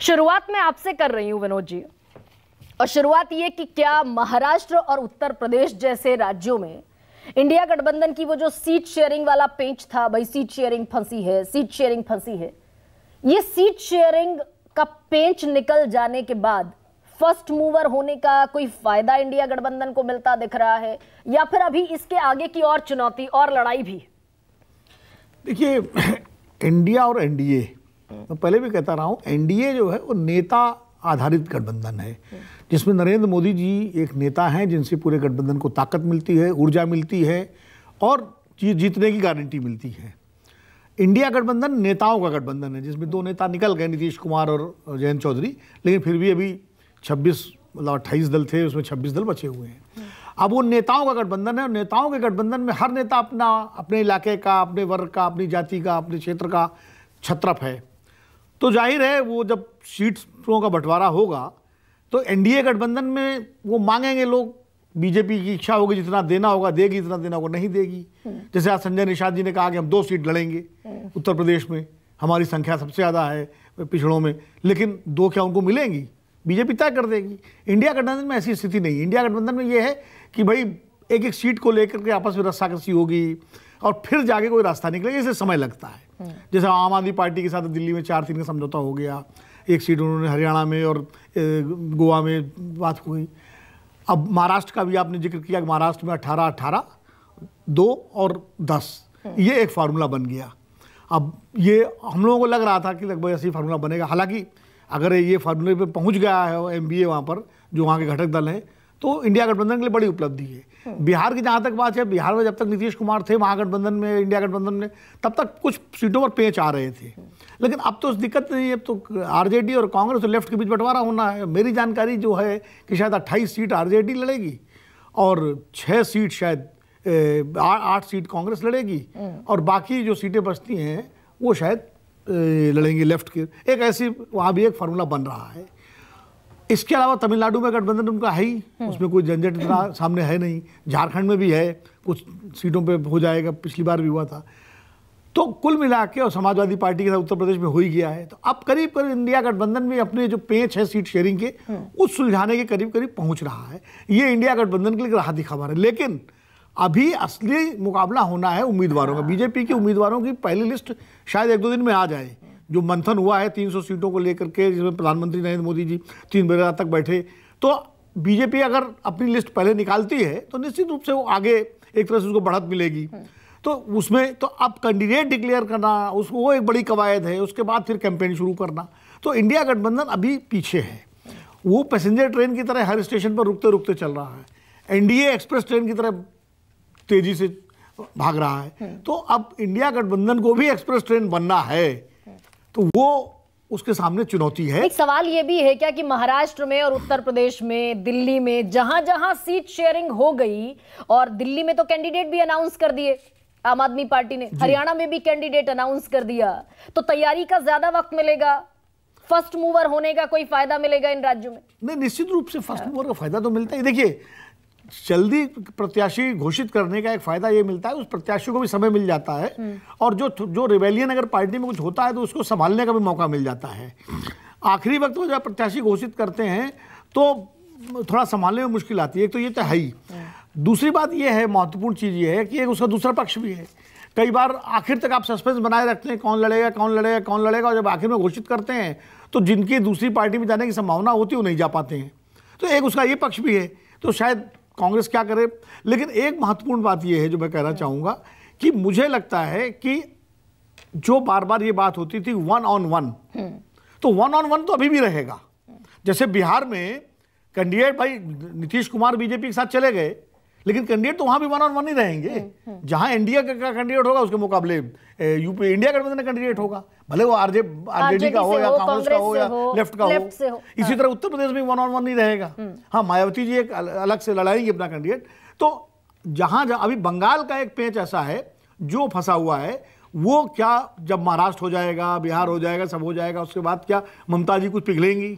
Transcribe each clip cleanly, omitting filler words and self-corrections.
शुरुआत मैं आपसे कर रही हूं विनोद जी, और शुरुआत ये कि क्या महाराष्ट्र और उत्तर प्रदेश जैसे राज्यों में इंडिया गठबंधन की वो जो सीट शेयरिंग वाला पेंच था, भाई सीट शेयरिंग फंसी है, सीट शेयरिंग फंसी है, ये सीट शेयरिंग का पेंच निकल जाने के बाद फर्स्ट मूवर होने का कोई फायदा इंडिया गठबंधन को मिलता दिख रहा है, या फिर अभी इसके आगे की और चुनौती और लड़ाई भी? देखिए, इंडिया और एनडीए, मैं पहले भी कहता रहा हूं, एनडीए जो है वो नेता आधारित गठबंधन है, जिसमें नरेंद्र मोदी जी एक नेता हैं जिनसे पूरे गठबंधन को ताकत मिलती है, ऊर्जा मिलती है और जीतने की गारंटी मिलती है। इंडिया गठबंधन नेताओं का गठबंधन है, जिसमें दो नेता निकल गए, नीतीश कुमार और जयंत चौधरी, लेकिन फिर भी अभी 28 दल थे, उसमें 26 दल बचे हुए हैं। अब वो नेताओं का गठबंधन है, और नेताओं के गठबंधन में हर नेता अपने इलाके का, अपने वर्ग का, अपनी जाति का, अपने क्षेत्र का छत्रप है। तो जाहिर है वो जब सीट्सों का बंटवारा होगा तो एनडीए गठबंधन में वो मांगेंगे लोग, बीजेपी की इच्छा होगी जितना देना होगा देगी, इतना देना होगा नहीं देगी। जैसे आज संजय निषाद जी ने कहा कि हम 2 सीट लड़ेंगे उत्तर प्रदेश में, हमारी संख्या सबसे ज़्यादा है पिछड़ों में, लेकिन 2 क्या उनको मिलेंगी? बीजेपी तय कर देगी। इंडिया गठबंधन में ऐसी स्थिति नहीं है। इंडिया गठबंधन में ये है कि भाई एक एक सीट को लेकर के आपस में रस्साकसी होगी और फिर जाके कोई रास्ता निकलेगा, इससे समय लगता है। जैसे आम आदमी पार्टी के साथ दिल्ली में 4-3 का समझौता हो गया, एक सीट उन्होंने हरियाणा में और गोवा में बात हो गई। अब महाराष्ट्र का भी आपने जिक्र किया कि महाराष्ट्र में 18, 2 और 10, ये एक फार्मूला बन गया। अब ये हम लोगों को लग रहा था कि लगभग ऐसे ही फार्मूला बनेगा। हालांकि अगर ये फार्मूले पे पहुंच गया है एमबीए वहाँ पर, जो वहाँ के घटक दल हैं, तो इंडिया गठबंधन के लिए बड़ी उपलब्धि है। बिहार की जहाँ तक बात है, बिहार में जब तक नीतीश कुमार थे महागठबंधन में, इंडिया गठबंधन में, तब तक कुछ सीटों पर पेंच आ रहे थे, लेकिन अब तो दिक्कत नहीं है। अब तो आरजेडी और कांग्रेस और लेफ्ट के बीच बंटवारा होना है। मेरी जानकारी जो है कि शायद 28 सीट आरजेडी लड़ेगी और 6 सीट शायद 8 सीट कांग्रेस लड़ेगी, और बाकी जो सीटें बचती हैं वो शायद लड़ेंगे लेफ्ट के। एक ऐसी वहाँ भी एक फार्मूला बन रहा है। इसके अलावा तमिलनाडु में गठबंधन उनका है ही, उसमें कोई झंझट इतना सामने है नहीं। झारखंड में भी है, कुछ सीटों पे हो जाएगा, पिछली बार भी हुआ था। तो कुल मिला के, और समाजवादी पार्टी के साथ उत्तर प्रदेश में हो ही गया है, तो अब करीब करीब इंडिया गठबंधन में अपने जो पेंच है सीट शेयरिंग के, उस सुलझाने के करीब करीब पहुंच रहा है। ये इंडिया गठबंधन के लिए राहत की खबर है। लेकिन अभी असली मुकाबला होना है उम्मीदवारों का। बीजेपी के उम्मीदवारों की पहली लिस्ट शायद 1-2 दिन में आ जाए। जो मंथन हुआ है 300 सीटों को लेकर के, जिसमें प्रधानमंत्री नरेंद्र मोदी जी 3 बजे रात तक बैठे, तो बीजेपी अगर अपनी लिस्ट पहले निकालती है तो निश्चित रूप से वो आगे एक तरह से उसको बढ़त मिलेगी। तो उसमें तो अब कैंडिडेट डिक्लेयर करना, उसको वो एक बड़ी कवायद है, उसके बाद फिर कैंपेन शुरू करना। तो इंडिया गठबंधन अभी पीछे है, वो पैसेंजर ट्रेन की तरह हर स्टेशन पर रुकते रुकते चल रहा है। एनडीए एक्सप्रेस ट्रेन की तरह तेजी से भाग रहा है। तो अब इंडिया गठबंधन को भी एक्सप्रेस ट्रेन बनना है, तो वो उसके सामने चुनौती है। एक सवाल ये भी है क्या कि महाराष्ट्र में और उत्तर प्रदेश में, दिल्ली में, जहां जहां सीट शेयरिंग हो गई, और दिल्ली में तो कैंडिडेट भी अनाउंस कर दिए आम आदमी पार्टी ने, हरियाणा में भी कैंडिडेट अनाउंस कर दिया, तो तैयारी का ज्यादा वक्त मिलेगा, फर्स्ट मूवर होने का कोई फायदा मिलेगा इन राज्यों में? नहीं, निश्चित रूप से फर्स्ट मूवर का फायदा तो मिलता है। देखिए, जल्दी प्रत्याशी घोषित करने का एक फायदा ये मिलता है, उस प्रत्याशी को भी समय मिल जाता है, और जो रिबेलियन अगर पार्टी में कुछ होता है तो उसको संभालने का भी मौका मिल जाता है। आखिरी वक्त में जब प्रत्याशी घोषित करते हैं तो थोड़ा संभालने में मुश्किल आती है। एक तो ये तो है ही। दूसरी बात ये है, महत्वपूर्ण चीज़ ये है कि एक उसका दूसरा पक्ष भी है। कई बार आखिर तक आप सस्पेंस बनाए रखते हैं, कौन लड़ेगा कौन लड़ेगा कौन लड़ेगा, और जब आखिर में घोषित करते हैं तो जिनकी दूसरी पार्टी में जाने की संभावना होती है वो नहीं जा पाते हैं। तो एक उसका ये पक्ष भी है। तो शायद कांग्रेस क्या करे। लेकिन एक महत्वपूर्ण बात यह है जो मैं कहना चाहूँगा कि मुझे लगता है कि जो बार बार ये बात होती थी 1 on 1, तो 1 on 1 तो अभी भी रहेगा। जैसे बिहार में कैंडिडेट, भाई नीतीश कुमार बीजेपी के साथ चले गए, लेकिन कैंडिडेट तो वहाँ भी 1 on 1 ही रहेंगे। जहाँ एनडीए का कैंडिडेट होगा उसके मुकाबले यूपी इंडिया गठबंधन का कैंडिडेट होगा, भले वो आरजेडी का हो या कांग्रेस का हो या लेफ्ट का हो। इसी तरह उत्तर प्रदेश में 1 on 1 नहीं रहेगा। हाँ, मायावती जी एक अलग से लड़ाएंगे अपना कैंडिडेट। तो जहाँ अभी बंगाल का एक पेंच ऐसा है जो फंसा हुआ है, वो क्या जब महाराष्ट्र हो जाएगा, बिहार हो जाएगा, सब हो जाएगा, उसके बाद क्या ममता जी कुछ पिघलेंगी?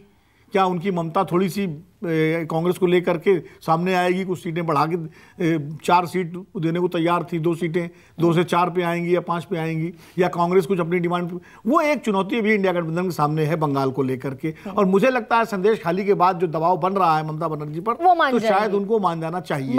क्या उनकी ममता थोड़ी सी कांग्रेस को लेकर के सामने आएगी, कुछ सीटें बढ़ा के 4 सीट देने को तैयार थी, 2 सीटें 2 से 4 पे आएंगी या 5 पे आएंगी, या कांग्रेस कुछ अपनी डिमांड, वो एक चुनौती अभी इंडिया गठबंधन के सामने है बंगाल को लेकर के। और मुझे लगता है संदेश खाली के बाद जो दबाव बन रहा है ममता बनर्जी पर, वो मान तो शायद उनको मान जाना चाहिए।